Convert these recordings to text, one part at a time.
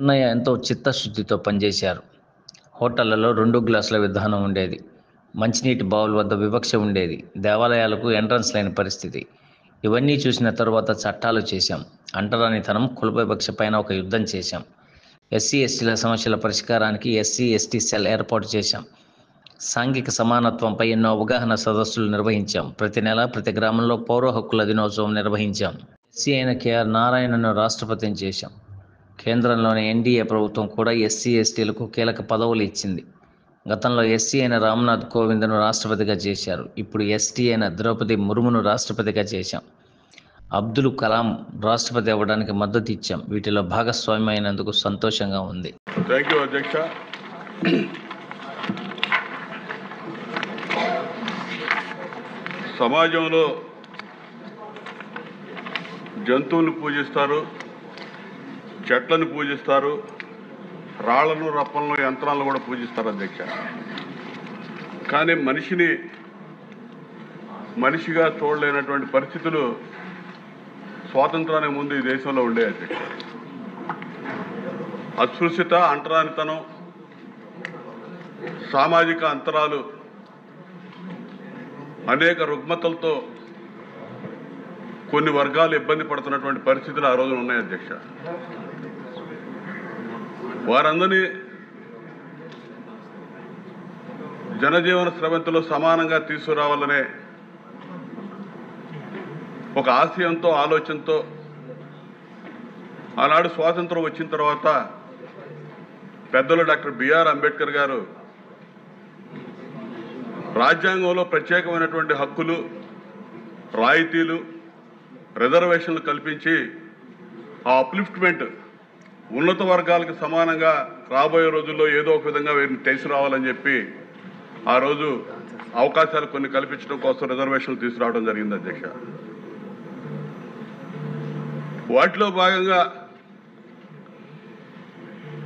అన్నయ్య ఎంతో చిత్తశుద్ధితో పనిచేశారు. హోటళ్లలో 2 గ్లాసుల విధానం ఉండేది. మంచినీటి బావుల వద్ద వివక్ష ఉండేది. దేవాలయాలకు ఎంట్రన్స్ లేని పరిస్థితి. ఇవన్నీ చూసిన తరువాత చట్టాలు చేశాం. అంటరానితనం, కుల వివక్ష పైన ఒక యుద్ధం చేశాం. ఎస్సీ, ఎస్టీల సమస్యల పరిష్కారానికి ఎస్సీ, ఎస్టీ సెల్ ఏర్పాటు చేశాం. సాంఘిక సమానత్వంపై ఎన్నో అవగాహన సదస్సులు నిర్వహించాం. ప్రతి నెల ప్రతి గ్రామంలో పౌర హక్కుల దినోత్సవం నిర్వహించాం. ఎస్సీ అయిన కేఆర్ నారాయణను రాష్ట్రపతిని చేశాం. కేంద్రంలోని ఎన్డీఏ ప్రభుత్వం కూడా ఎస్సీ, ఎస్టీలకు కీలక పదవులు ఇచ్చింది. గతంలో ఎస్సీ అయిన రామ్నాథ్ కోవింద్ను రాష్ట్రపతిగా చేశారు. ఇప్పుడు ఎస్టీ అయిన ద్రౌపది ముర్మును రాష్ట్రపతిగా చేశాం. అబ్దుల్ కలాం రాష్ట్రపతి అవ్వడానికి మద్దతు ఇచ్చాం. వీటిలో భాగస్వామ్యం అయినందుకు సంతోషంగా ఉంది. థ్యాంక్ యూ అధ్యక్ష. సమాజంలో జంతువులను పూజిస్తారు, చెట్లను పూజిస్తారు, రాళ్లను, రప్పలను, యంత్రాలను కూడా పూజిస్తారు అధ్యక్ష. కానీ మనిషిని మనిషిగా చూడలేనటువంటి పరిస్థితులు స్వాతంత్రానికి ముందు ఈ దేశంలో ఉండే అధ్యక్ష. అస్పృశ్యత, అంటరానితనం, సామాజిక అంతరాలు, అనేక రుగ్మతలతో కొన్ని వర్గాలు ఇబ్బంది పడుతున్నటువంటి పరిస్థితులు ఆ రోజున ఉన్నాయి అధ్యక్ష. వారందరినీ జనజీవన స్రవంతిలో సమానంగా తీసుకురావాలనే ఒక ఆశయంతో, ఆలోచనతో ఆనాడు స్వాతంత్రం వచ్చిన తర్వాత పెద్దలు డాక్టర్ బిఆర్ అంబేద్కర్ గారు రాజ్యాంగంలో ప్రత్యేకమైనటువంటి హక్కులు, రాయితీలు, రిజర్వేషన్లు కల్పించి ఆ అప్లిఫ్ట్మెంట్ ఉన్నత వర్గాలకు సమానంగా రాబోయే రోజుల్లో ఏదో ఒక విధంగా వీరిని తీసుకురావాలని చెప్పి ఆ రోజు అవకాశాలు కొన్ని కల్పించడం కోసం రిజర్వేషన్లు తీసుకురావడం జరిగింది అధ్యక్ష. వాటిలో భాగంగా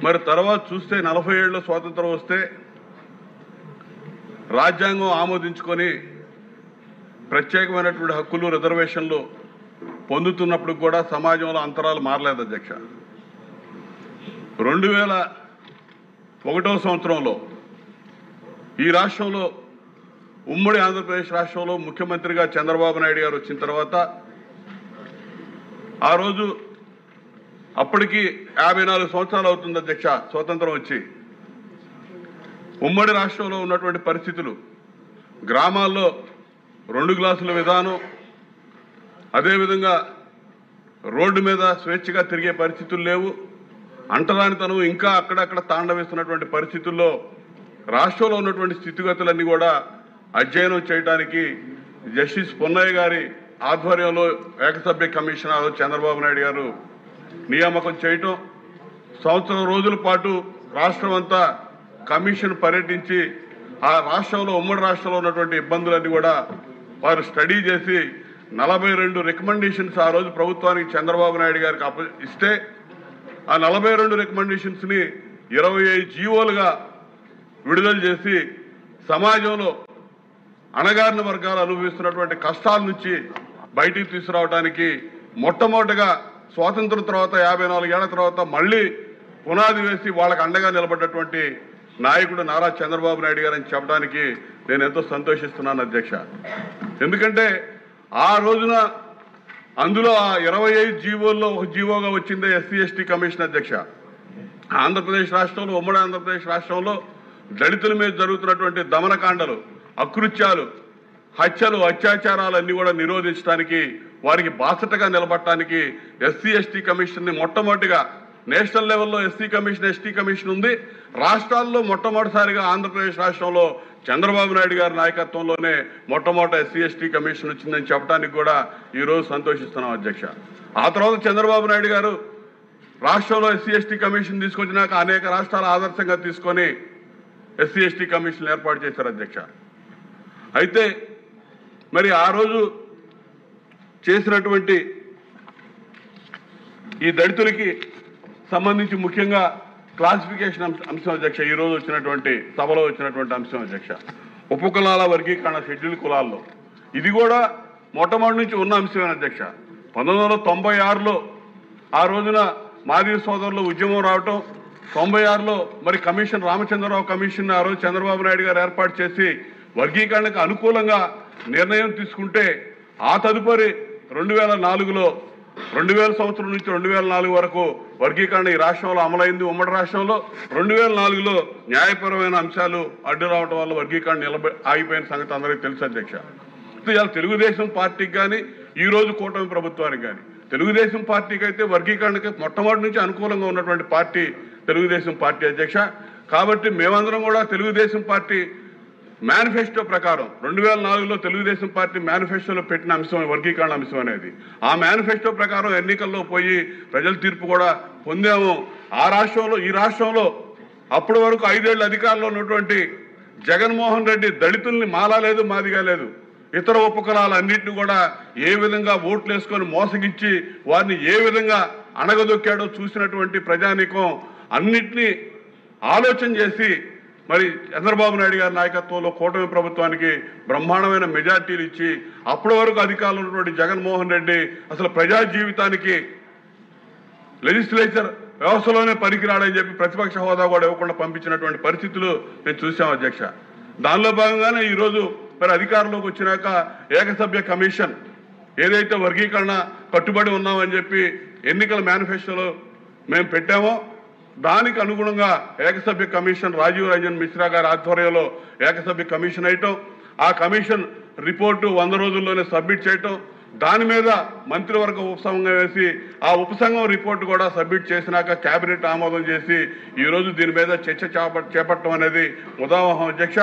మరి తర్వాత చూస్తే 40 ఏళ్ళలో స్వాతంత్రం వస్తే రాజ్యాంగం ఆమోదించుకొని ప్రత్యేకమైనటువంటి హక్కులు, రిజర్వేషన్లు పొందుతున్నప్పుడు కూడా సమాజంలో అంతరాలు మారలేదు అధ్యక్ష. 2001వ సంవత్సరంలో ఈ రాష్ట్రంలో, ఉమ్మడి ఆంధ్రప్రదేశ్ రాష్ట్రంలో ముఖ్యమంత్రిగా చంద్రబాబు నాయుడు గారు వచ్చిన తర్వాత ఆ రోజు అప్పటికి 54 సంవత్సరాలు అవుతుంది అధ్యక్ష స్వాతంత్రం వచ్చి. ఉమ్మడి రాష్ట్రంలో ఉన్నటువంటి పరిస్థితులు, గ్రామాల్లో 2 గ్లాసుల విధానం, అదేవిధంగా రోడ్డు మీద స్వేచ్ఛగా తిరిగే పరిస్థితులు లేవు, అంటరానితనం ఇంకా అక్కడక్కడ తాండవిస్తున్నటువంటి పరిస్థితుల్లో రాష్ట్రంలో ఉన్నటువంటి స్థితిగతులన్నీ కూడా అధ్యయనం చేయడానికి జస్టిస్ పొన్నయ్య గారి ఆధ్వర్యంలో ఏకసభ్య కమిషన్ చంద్రబాబు నాయుడు గారు నియామకం చేయటం, సంవత్సరం రోజుల పాటు రాష్ట్రం అంతా కమిషన్ పర్యటించి ఆ రాష్ట్రంలో, ఉమ్మడి రాష్ట్రంలో ఉన్నటువంటి ఇబ్బందులన్నీ కూడా వారు స్టడీ చేసి 42 రికమెండేషన్స్ ఆ రోజు ప్రభుత్వానికి చంద్రబాబు నాయుడు గారికి ఇస్తే ఆ 42 రికమెండేషన్స్ని 25 జీవోలుగా విడుదల చేసి సమాజంలో అణగారిన వర్గాలు అనుభవిస్తున్నటువంటి కష్టాల నుంచి బయటికి తీసుకురావడానికి మొట్టమొదటిగా స్వాతంత్రం తర్వాత 54 ఏళ్ల తర్వాత మళ్ళీ పునాది వేసి వాళ్ళకి అండగా నిలబడ్డటువంటి నాయకుడు నారా చంద్రబాబు నాయుడు గారు అని చెప్పడానికి నేను ఎంతో సంతోషిస్తున్నాను అధ్యక్ష. ఎందుకంటే ఆ రోజున అందులో ఆ 25 జీవోల్లో ఒక జీవోగా వచ్చిందే ఎస్సీ ఎస్టీ కమిషన్ అధ్యక్ష. ఆంధ్రప్రదేశ్ రాష్ట్రంలో, ఉమ్మడి ఆంధ్రప్రదేశ్ రాష్ట్రంలో దళితుల మీద జరుగుతున్నటువంటి దమనకాండలు, అకృత్యాలు, హత్యలు, అత్యాచారాలు అన్నీ కూడా నిరోధించడానికి, వారికి బాసటగా నిలబడటానికి ఎస్సీ ఎస్టీ కమిషన్ని మొట్టమొదటిగా నేషనల్ లెవెల్లో ఎస్సీ కమిషన్, ఎస్టీ కమిషన్ ఉంది. రాష్ట్రాల్లో మొట్టమొదటిసారిగా ఆంధ్రప్రదేశ్ రాష్ట్రంలో చంద్రబాబు నాయుడు గారి నాయకత్వంలోనే మొట్టమొదటి ఎస్సీ ఎస్టీ కమిషన్ వచ్చిందని చెప్పడానికి కూడా ఈరోజు సంతోషిస్తున్నాం అధ్యక్ష. ఆ తర్వాత చంద్రబాబు నాయుడు గారు రాష్ట్రంలో ఎస్సీ ఎస్టీ కమిషన్ తీసుకొచ్చినాక అనేక రాష్ట్రాలు ఆదర్శంగా తీసుకొని ఎస్సీ ఎస్టీ కమిషన్ ఏర్పాటు చేశారు అధ్యక్ష. అయితే మరి ఆ రోజు చేసినటువంటి ఈ దళితులకి సంబంధించి ముఖ్యంగా క్లాసిఫికేషన్ అంశం అధ్యక్ష, ఈరోజు వచ్చినటువంటి సభలో వచ్చినటువంటి అంశం అధ్యక్ష, ఉపకులాల వర్గీకరణ షెడ్యూల్ కులాల్లో ఇది కూడా మొట్టమొదటి నుంచి ఉన్న అంశమే అధ్యక్ష. 1996లో ఆ రోజున మాదిగ సోదరులు ఉద్యమం రావటం, 96లో మరి కమిషన్ రామచంద్రరావు కమిషన్ ఆ రోజు చంద్రబాబు నాయుడు గారు ఏర్పాటు చేసి వర్గీకరణకు అనుకూలంగా నిర్ణయం తీసుకుంటే ఆ తదుపరి 2004లో 2000 సంవత్సరం నుంచి 2004 వరకు వర్గీకరణ ఈ రాష్ట్రంలో అమలైంది. ఉమ్మడి రాష్ట్రంలో 2004లో న్యాయపరమైన అంశాలు అడ్డు రావడం వల్ల వర్గీకరణ ఆగిపోయిన సంగతి అందరికీ తెలుసు అధ్యక్ష. ఇవాళ తెలుగుదేశం పార్టీకి కానీ ఈ రోజు కూటమి ప్రభుత్వానికి కానీ, తెలుగుదేశం పార్టీకి అయితే వర్గీకరణకి మొట్టమొదటి నుంచి అనుకూలంగా ఉన్నటువంటి పార్టీ తెలుగుదేశం పార్టీ అధ్యక్ష. కాబట్టి మేమందరం కూడా తెలుగుదేశం పార్టీ మేనిఫెస్టో ప్రకారం 2004లో తెలుగుదేశం పార్టీ మేనిఫెస్టోలో పెట్టిన అంశం వర్గీకరణ అంశం అనేది, ఆ మేనిఫెస్టో ప్రకారం ఎన్నికల్లో పోయి ప్రజల తీర్పు కూడా పొందాము. ఆ రాష్ట్రంలో ఈ రాష్ట్రంలో అప్పటి వరకు 5 ఏళ్ల అధికారంలో ఉన్నటువంటి జగన్మోహన్ రెడ్డి దళితుల్ని మాలా లేదు, మాదిగా లేదు, ఇతర ఉపకులాలన్నింటినీ కూడా ఏ విధంగా ఓట్లు వేసుకొని మోసగించి వారిని ఏ విధంగా అణగదొక్కాడో చూసినటువంటి ప్రజానీకం అన్నింటినీ ఆలోచన చేసి మరి చంద్రబాబు నాయుడు గారి నాయకత్వంలో కూటమి ప్రభుత్వానికి బ్రహ్మాండమైన మెజార్టీలు ఇచ్చి అప్పటి వరకు అధికారంలో ఉన్నటువంటి జగన్మోహన్ రెడ్డి అసలు ప్రజా జీవితానికి లెజిస్లేచర్ వ్యవస్థలోనే పనికిరాడని చెప్పి ప్రతిపక్ష హోదా కూడా ఇవ్వకుండా పంపించినటువంటి పరిస్థితులు నేను చూసాం అధ్యక్ష. దానిలో భాగంగానే ఈరోజు మరి అధికారంలోకి వచ్చినాక ఏకసభ్య కమిషన్ ఏదైతే వర్గీకరణ కట్టుబడి ఉన్నామని చెప్పి ఎన్నికల మేనిఫెస్టోలో మేము పెట్టామో దానికి అనుగుణంగా ఏకసభ్య కమిషన్ రాజీవ్ రంజన్ మిశ్రా గారి ఆధ్వర్యంలో ఏకసభ్య కమిషన్ వేయటం, ఆ కమిషన్ రిపోర్టు 100 రోజుల్లోనే సబ్మిట్ చేయటం, దాని మీద మంత్రివర్గ ఉపసంఘం వేసి ఆ ఉపసంఘం రిపోర్టు కూడా సబ్మిట్ చేసినాక కేబినెట్ ఆమోదం చేసి ఈరోజు దీని మీద చర్చ చేపట్టడం అనేది ఉదాహరణ అధ్యక్ష.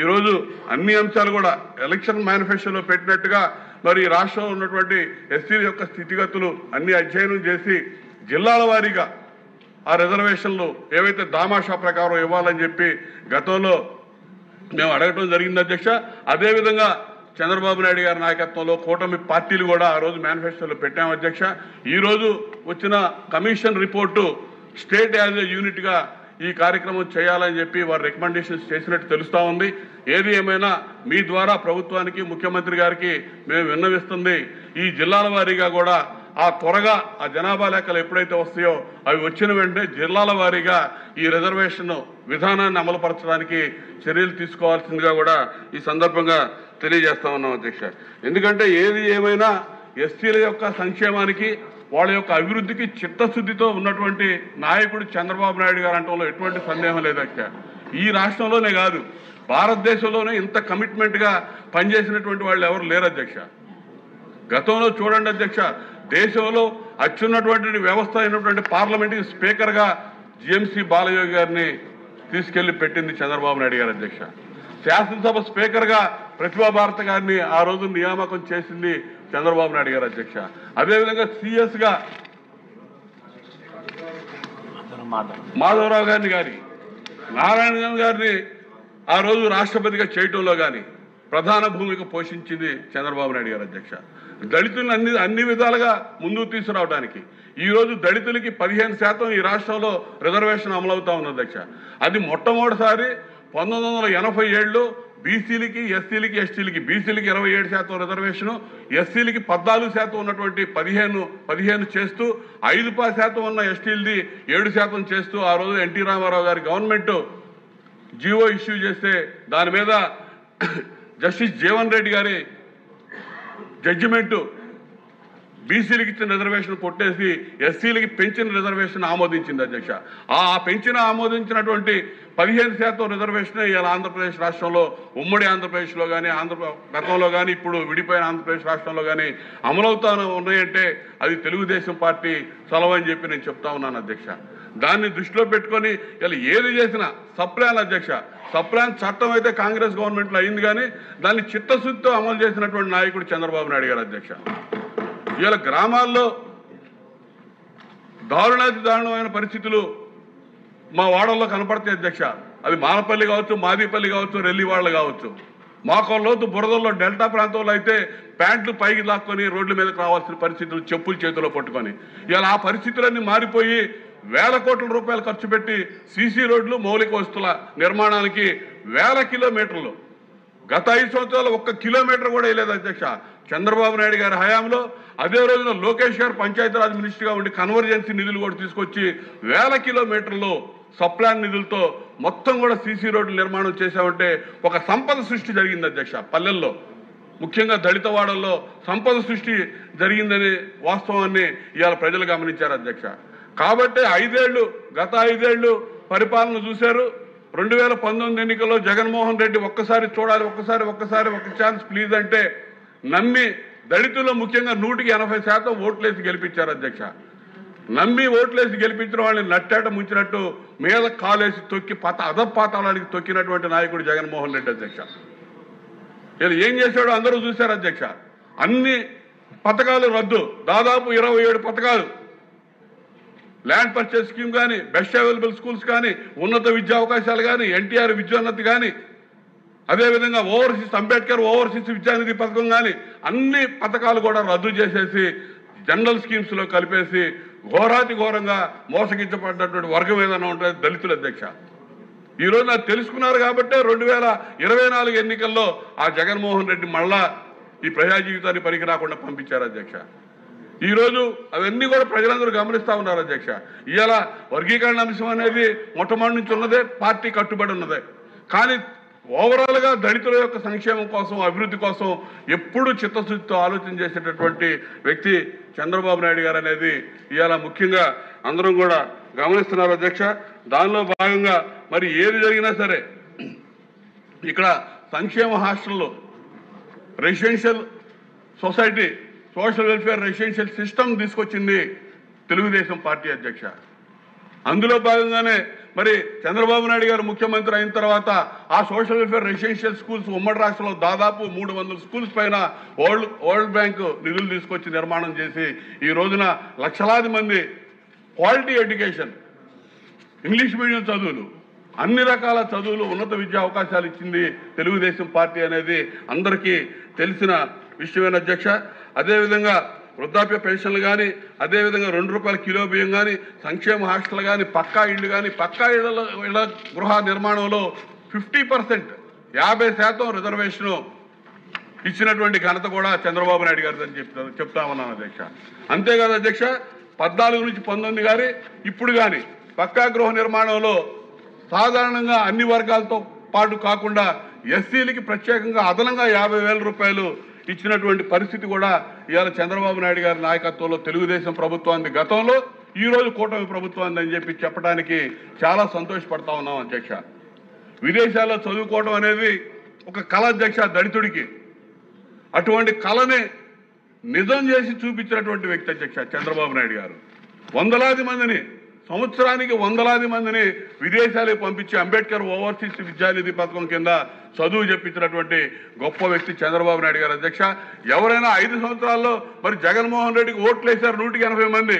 ఈరోజు అన్ని అంశాలు కూడా ఎలక్షన్ మేనిఫెస్టోలో పెట్టినట్టుగా మరి రాష్ట్రంలో ఉన్నటువంటి ఎస్సీల యొక్క స్థితిగతులు అన్ని అధ్యయనం చేసి జిల్లాల వారీగా ఆ రిజర్వేషన్లు ఏవైతే దామాషా ప్రకారం ఇవ్వాలని చెప్పి గతంలో మేము అడగటం జరిగింది అధ్యక్ష. అదేవిధంగా చంద్రబాబు నాయుడు గారి నాయకత్వంలో కూటమి పార్టీలు కూడా ఆ రోజు మేనిఫెస్టోలో పెట్టాము అధ్యక్ష. ఈరోజు వచ్చిన commission report state as a యూనిట్గా ఈ కార్యక్రమం చేయాలని చెప్పి వారు రికమెండేషన్స్ చేసినట్టు తెలుస్తూ ఉంది. ఏది ఏమైనా మీ ద్వారా ప్రభుత్వానికి ముఖ్యమంత్రి గారికి మేము విన్నవిస్తుంది, ఈ జిల్లాల వారీగా కూడా ఆ త్వరగా ఆ జనాభా లెక్కలు ఎప్పుడైతే వస్తాయో అవి వచ్చిన వెంటనే జిల్లాల వారీగా ఈ రిజర్వేషన్ విధానాన్ని అమలుపరచడానికి చర్యలు తీసుకోవాల్సిందిగా కూడా ఈ సందర్భంగా తెలియజేస్తా ఉన్నాం అధ్యక్ష. ఎందుకంటే ఏది ఏమైనా ఎస్సీల యొక్క సంక్షేమానికి వాళ్ళ యొక్క అభివృద్ధికి చిత్తశుద్ధితో ఉన్నటువంటి నాయకుడు చంద్రబాబు నాయుడు గారు అంటంలో ఎటువంటి సందేహం లేదు అధ్యక్ష. ఈ రాష్ట్రంలోనే కాదు భారతదేశంలోనే ఇంత కమిట్మెంట్గా పనిచేసినటువంటి వాళ్ళు ఎవరు లేరు అధ్యక్ష. గతంలో చూడండి అధ్యక్ష, దేశంలో అత్యున్నటువంటి వ్యవస్థ అయినటువంటి పార్లమెంట్కి స్పీకర్గా జిఎంసి బాలయోగి గారిని తీసుకెళ్లి పెట్టింది చంద్రబాబు నాయుడు గారు అధ్యక్ష. శాసనసభ స్పీకర్గా ప్రతిభా భారతి గారిని ఆ రోజు నియామకం చేసింది చంద్రబాబు నాయుడు గారు అధ్యక్ష. అదేవిధంగా సిఎస్గా మాధవరావు గారిని కానీ నారాయణ గారిని ఆ రోజు రాష్ట్రపతిగా చేయటంలో కానీ ప్రధాన భూమిక పోషించింది చంద్రబాబు నాయుడు గారు అధ్యక్ష. దళితులను అన్ని విధాలుగా ముందుకు తీసుకురావడానికి ఈరోజు దళితులకి 15% ఈ రాష్ట్రంలో రిజర్వేషన్ అమలవుతా ఉంది అధ్యక్ష. అది మొట్టమొదటిసారి 1987లో బీసీలకి, ఎస్సీలకి, ఎస్టీలకి, బీసీలకి 27% రిజర్వేషను, ఎస్సీలకి 14% ఉన్నటువంటి 15 చేస్తూ 5% ఉన్న ఎస్టీలది 7% చేస్తూ ఆ రోజు ఎన్టీ రామారావు గారి గవర్నమెంట్ జీవో ఇష్యూ చేస్తే దాని మీద జస్టిస్ జీవన్ రెడ్డి గారి జడ్జిమెంటు బీసీలకి ఇచ్చిన రిజర్వేషన్ కొట్టేసి ఎస్సీలకి పెంచిన రిజర్వేషన్ ఆమోదించింది అధ్యక్ష. ఆ ఆమోదించినటువంటి 15% రిజర్వేషన్ ఇలా ఆంధ్రప్రదేశ్ రాష్ట్రంలో, ఉమ్మడి ఆంధ్రప్రదేశ్లో కానీ గతంలో కానీ ఇప్పుడు విడిపోయిన ఆంధ్రప్రదేశ్ రాష్ట్రంలో కానీ అమలవుతా ఉన్నాయంటే అది తెలుగుదేశం పార్టీ చలవని చెప్పి నేను చెప్తా ఉన్నాను అధ్యక్ష. దాన్ని దృష్టిలో పెట్టుకొని ఇలా ఏది చేసినా సప్లాన్ అధ్యక్ష, సప్లాన్ చట్టం అయితే కాంగ్రెస్ గవర్నమెంట్లో అయింది కానీ దాన్ని చిత్తశుద్ధితో అమలు చేసినటువంటి నాయకుడు చంద్రబాబు నాయుడు గారు అధ్యక్ష. ఇవాళ గ్రామాల్లో దారుణాతి దారుణమైన పరిస్థితులు మా వాడల్లో కనపడతాయి అధ్యక్ష. అది మానపల్లి కావచ్చు, మాదిపల్లి కావచ్చు, రెల్లివాళ్ళు కావచ్చు. మాకోలోతు బురదల్లో డెల్టా ప్రాంతంలో అయితే ప్యాంట్లు పైకి లాక్కొని రోడ్ల మీదకి రావాల్సిన పరిస్థితులు చెప్పులు చేతిలో పట్టుకొని ఇలా ఆ పరిస్థితులన్నీ మారిపోయి వేల కోట్ల రూపాయలు ఖర్చు పెట్టి సీసీ రోడ్లు, మౌలిక వస్తువుల నిర్మాణానికి వేల కిలోమీటర్లు గత 5 సంవత్సరాలు 1 కిలోమీటర్ కూడా వేయలేదు అధ్యక్ష. చంద్రబాబు నాయుడు గారి హయాంలో అదే రోజున లోకేష్ గారు పంచాయతీరాజ్ మినిస్టర్గా ఉండి కన్వర్జెన్సీ నిధులు కూడా తీసుకొచ్చి 1000 కిలోమీటర్లు సప్లాన్ నిధులతో మొత్తం కూడా సీసీ రోడ్లు నిర్మాణం చేశామంటే ఒక సంపద సృష్టి జరిగింది అధ్యక్ష. పల్లెల్లో ముఖ్యంగా దళిత వాడల్లో సంపద సృష్టి జరిగిందనే వాస్తవాన్ని ఇవాళ ప్రజలు గమనించారు అధ్యక్ష. కాబట్టి గత 5 ఏళ్ళు పరిపాలన చూశారు. 2019 ఎన్నికల్లో జగన్మోహన్ రెడ్డి ఒక్కసారి చూడాలి, ఒక్క ఛాన్స్ ప్లీజ్ అంటే నమ్మి దళితుల్లో ముఖ్యంగా 180% ఓట్లేసి గెలిపించారు అధ్యక్ష. నమ్మి ఓట్లేసి గెలిపించిన వాళ్ళని నట్టేట ముంచినట్టు మీద కాలేసి తొక్కి అధపాతాళానికి తొక్కినటువంటి నాయకుడు జగన్మోహన్ రెడ్డి అధ్యక్ష. ఇలా ఏం చేశాడో అందరూ చూశారు అధ్యక్ష. అన్ని పథకాలు రద్దు, దాదాపు 27 పథకాలు, ల్యాండ్ పర్చేస్ స్కీమ్ కానీ, బెస్ట్ అవైలబుల్ స్కూల్స్ కానీ, ఉన్నత విద్యా అవకాశాలు కానీ, ఎన్టీఆర్ విద్యోన్నతి కానీ, అదేవిధంగా అంబేద్కర్ ఓవర్సీస్ విద్యానిధి పథకం కానీ అన్ని పథకాలు కూడా రద్దు చేసేసి జనరల్ స్కీమ్స్లో కలిపేసి ఘోరాతి ఘోరంగా మోసగించబడినటువంటి వర్గం ఏదైనా ఉంటుంది దళితుల అధ్యక్ష. ఈరోజు నాకు తెలుసుకున్నారు కాబట్టి 2024 ఎన్నికల్లో ఆ జగన్మోహన్ రెడ్డి మళ్ళా ఈ ప్రజా జీవితాన్ని పనికి రాకుండా పంపించారు అధ్యక్ష. ఈరోజు అవన్నీ కూడా ప్రజలందరూ గమనిస్తూ ఉన్నారు అధ్యక్ష. ఇవాళ వర్గీకరణ అంశం అనేది మొట్టమొదటి నుంచి ఉన్నదే, పార్టీ కట్టుబడి ఉన్నదే. కానీ ఓవరాల్గా దళితుల యొక్క సంక్షేమం కోసం, అభివృద్ధి కోసం ఎప్పుడు చిత్తశుద్ధితో ఆలోచన చేసేటటువంటి వ్యక్తి చంద్రబాబు నాయుడు గారు అనేది ఇవాళ ముఖ్యంగా అందరం కూడా గమనిస్తున్నారు అధ్యక్ష. దానిలో భాగంగా మరి ఏది జరిగినా సరే ఇక్కడ సంక్షేమ హాస్టల్లో residential society social welfare residential system తీసుకొచ్చింది తెలుగుదేశం పార్టీ అధ్యక్ష. అందులో భాగంగానే మరి చంద్రబాబు నాయుడు గారు ముఖ్యమంత్రి అయిన తర్వాత ఆ సోషల్ వెల్ఫేర్ రెసిడెన్షియల్ స్కూల్స్ ఉమ్మడి రాష్ట్రంలో దాదాపు 300 స్కూల్స్ పైన వరల్డ్ బ్యాంక్ నిధులు తీసుకొచ్చి నిర్మాణం చేసి ఈ రోజున లక్షలాది మంది క్వాలిటీ ఎడ్యుకేషన్, ఇంగ్లీష్ మీడియం చదువులు, అన్ని రకాల చదువులు, ఉన్నత విద్యా అవకాశాలు ఇచ్చింది తెలుగుదేశం పార్టీ అనేది అందరికీ తెలిసిన విషయమైన అధ్యక్ష. అదేవిధంగా వృద్ధాప్య పెన్షన్లు కానీ, అదేవిధంగా ₹2 కిలో బియ్యం కానీ, సంక్షేమ హాస్టల్ కానీ, పక్కా ఇళ్ళు కానీ, పక్కా ఇళ్ల గృహ నిర్మాణంలో 50% 50% రిజర్వేషను ఇచ్చినటువంటి ఘనత కూడా చంద్రబాబు నాయుడు గారు అని చెప్తా ఉన్నాను అధ్యక్ష. అంతేకాదు అధ్యక్ష, 14 నుంచి 19 కానీ ఇప్పుడు కానీ పక్కా గృహ నిర్మాణంలో సాధారణంగా అన్ని వర్గాలతో పాటు కాకుండా ఎస్సీలకి ప్రత్యేకంగా అదనంగా ₹50,000 ఇచ్చినటువంటి పరిస్థితి కూడా ఇవాళ చంద్రబాబు నాయుడు గారి నాయకత్వంలో తెలుగుదేశం ప్రభుత్వాన్ని గతంలో, ఈరోజు కూటమి ప్రభుత్వాన్ని అని చెప్పి చెప్పడానికి చాలా సంతోషపడతా ఉన్నాం అధ్యక్ష. విదేశాల్లో చదువుకోవడం అనేది ఒక కళ అధ్యక్ష దళితుడికి. అటువంటి కళని నిజం చేసి చూపించినటువంటి వ్యక్తి అధ్యక్ష చంద్రబాబు నాయుడు గారు. సంవత్సరానికి వందలాది మందిని విదేశాలకు పంపించి అంబేద్కర్ ఓవర్సీస్ విద్యానిధి పథకం కింద చదువు చెప్పించినటువంటి గొప్ప వ్యక్తి చంద్రబాబు నాయుడు గారు అధ్యక్ష. ఎవరైనా 5 సంవత్సరాల్లో మరి జగన్మోహన్ రెడ్డికి ఓట్లు వేశారు 180 మంది,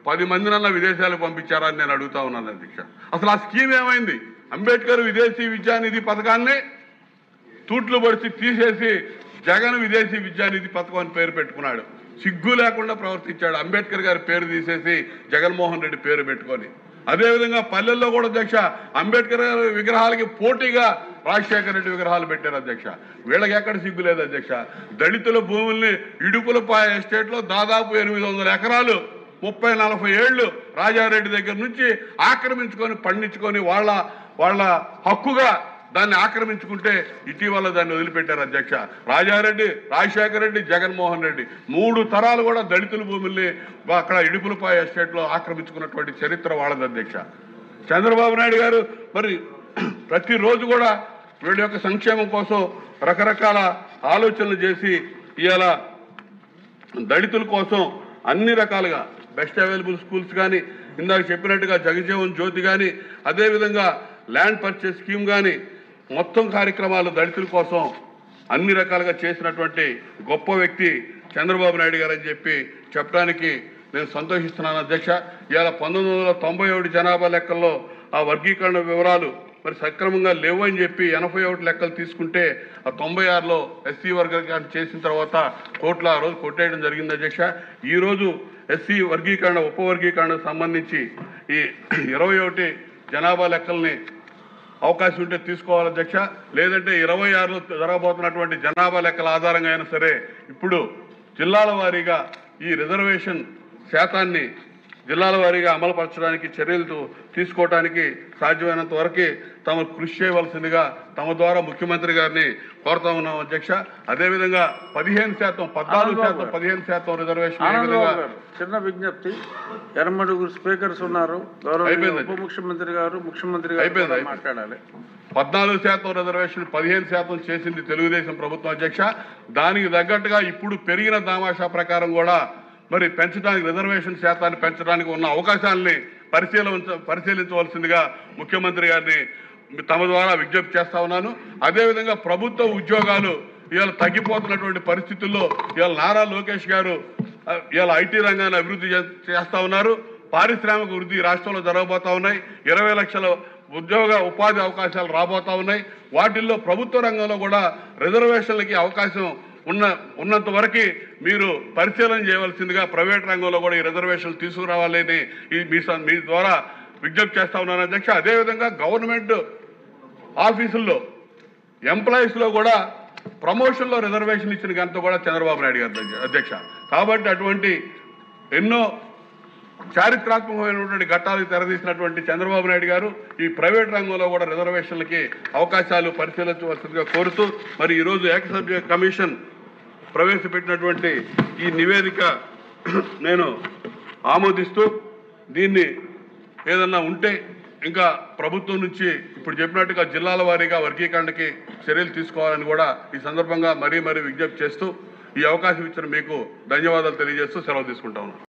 10 మందినన్నా విదేశాలకు పంపించారా అని నేను అడుగుతా ఉన్నాను అధ్యక్ష. అసలు ఆ స్కీమ్ ఏమైంది? అంబేద్కర్ విదేశీ విద్యానిధి పథకాన్ని తూట్లు పడిచి తీసేసి జగన్ విదేశీ విద్యానిధి పథకం అని పేరు పెట్టుకున్నాడు. సిగ్గు లేకుండా ప్రవర్తించాడు. అంబేద్కర్ గారి పేరు తీసేసి జగన్మోహన్ రెడ్డి పేరు పెట్టుకొని. అదేవిధంగా పల్లెల్లో కూడా అధ్యక్ష అంబేద్కర్ గారి విగ్రహాలకి పోటీగా రాజశేఖర రెడ్డి విగ్రహాలు పెట్టారు అధ్యక్ష. వీళ్ళకి ఎక్కడ సిగ్గు లేదు అధ్యక్ష. దళితుల భూముల్ని ఇడుపులపాయ ఎస్టేట్లో దాదాపు 800 ఎకరాలు 30-40 ఏళ్లు రాజారెడ్డి దగ్గర నుంచి ఆక్రమించుకొని పండించుకొని వాళ్ళ హక్కుగా దాన్ని ఆక్రమించుకుంటే ఇటీవల దాన్ని వదిలిపెట్టారు అధ్యక్ష. రాజారెడ్డి, రాజశేఖర రెడ్డి, జగన్మోహన్ రెడ్డి 3 తరాలు కూడా దళితుల భూముల్ని అక్కడ ఇడుపులపాయ ఎస్టేట్లో ఆక్రమించుకున్నటువంటి చరిత్ర వాళ్ళది అధ్యక్ష. చంద్రబాబు నాయుడు గారు మరి ప్రతిరోజు కూడా వీళ్ళ యొక్క సంక్షేమం కోసం రకరకాల ఆలోచనలు చేసి ఇవాళ దళితుల కోసం అన్ని రకాలుగా బెస్ట్ అవైలబుల్ స్కూల్స్ కానీ, ఇందాక చెప్పినట్టుగా జగజీవన్ జ్యోతి కానీ, అదేవిధంగా ల్యాండ్ పర్చేస్ స్కీమ్ కానీ మొత్తం కార్యక్రమాలు దళితుల కోసం అన్ని రకాలుగా చేసినటువంటి గొప్ప వ్యక్తి చంద్రబాబు నాయుడు గారు అని చెప్పి చెప్పడానికి నేను సంతోషిస్తున్నాను అధ్యక్ష. ఇవాళ 1997 జనాభా లెక్కల్లో ఆ వర్గీకరణ వివరాలు మరి సక్రమంగా లేవు అని చెప్పి 81 లెక్కలు తీసుకుంటే ఆ 96లో ఎస్సీ వర్గీకరణ చేసిన తర్వాత కోర్టులో ఆ రోజు కొట్టేయడం జరిగింది అధ్యక్ష. ఈరోజు ఎస్సీ వర్గీకరణ ఉపవర్గీకరణకు సంబంధించి ఈ 21 జనాభా లెక్కల్ని అవకాశం ఉంటే తీసుకోవాలి అధ్యక్ష. లేదంటే 26లో జరగబోతున్నటువంటి జనాభా లెక్కల ఆధారంగా అయినా సరే ఇప్పుడు జిల్లాల వారీగా ఈ రిజర్వేషన్ శాతాన్ని జిల్లాల వారీగా అమలుపరచడానికి చర్యలు తీసుకోవడానికి సాధ్యమైనంత వరకు తమ కృషి చేయవలసిందిగా తమ ద్వారా ముఖ్యమంత్రి గారిని కోరుతా ఉన్నాం అధ్యక్ష. అదేవిధంగా 15%, 14%, 15% రిజర్వేషన్ ఏ విధంగా చిన్న విజ్ఞప్తి. ఎర్రమడుగురు స్పీకర్స్ ఉన్నారు, ఉప ముఖ్యమంత్రి గారు, ముఖ్యమంత్రి గారు మాట్లాడాలి. 14% రిజర్వేషన్ 15% చేసింది తెలుగుదేశం ప్రభుత్వం అధ్యక్ష. దానికి తగ్గట్టుగా ఇప్పుడు పెరిగిన దామాషా ప్రకారం కూడా మరి పెంచడానికి రిజర్వేషన్ శాతాన్ని పెంచడానికి ఉన్న అవకాశాలని పరిశీలించవలసిందిగా ముఖ్యమంత్రి గారిని తమ ద్వారా విజ్ఞప్తి చేస్తా ఉన్నాను. అదేవిధంగా ప్రభుత్వ ఉద్యోగాలు ఇవాళ తగ్గిపోతున్నటువంటి పరిస్థితుల్లో ఇవాళ నారా లోకేష్ గారు ఇవాళ ఐటీ రంగాన్ని అభివృద్ధి చేస్తా ఉన్నారు. పారిశ్రామిక వృద్ధి రాష్ట్రంలో జరగబోతా ఉన్నాయి. 20 లక్షల ఉపాధి అవకాశాలు రాబోతా ఉన్నాయి. వాటిల్లో ప్రభుత్వ రంగంలో కూడా రిజర్వేషన్లకి అవకాశం ఉన్నంత వరకు మీరు పరిశీలన చేయవలసిందిగా ప్రైవేట్ రంగంలో కూడా ఈ రిజర్వేషన్లు తీసుకురావాలని మీ ద్వారా విజ్ఞప్తి చేస్తా ఉన్నాను అధ్యక్ష. అదేవిధంగా గవర్నమెంట్ ఆఫీసుల్లో ఎంప్లాయీస్లో కూడా ప్రమోషన్లో రిజర్వేషన్ ఇచ్చిన ఘనత కూడా చంద్రబాబు నాయుడు గారు అధ్యక్ష. కాబట్టి అటువంటి ఎన్నో చారిత్రాత్మకమైనటువంటి ఘట్టాలకు తెరదీసినటువంటి చంద్రబాబు నాయుడు గారు ఈ ప్రైవేట్ రంగంలో కూడా రిజర్వేషన్లకి అవకాశాలు పరిశీలించవలసిందిగా కోరుతూ మరి ఈరోజు ఏకసభ్య కమిషన్ ప్రవేశపెట్టినటువంటి ఈ నివేదిక నేను ఆమోదిస్తూ దీన్ని ఏదన్నా ఉంటే ఇంకా ప్రభుత్వం నుంచి ఇప్పుడు చెప్పినట్టుగా జిల్లాల వారీగా వర్గీకరణకి చర్యలు తీసుకోవాలని కూడా ఈ సందర్భంగా మరీ విజ్ఞప్తి చేస్తూ ఈ అవకాశం ఇచ్చిన మీకు ధన్యవాదాలు తెలియజేస్తూ సెలవు తీసుకుంటా ఉన్నాను.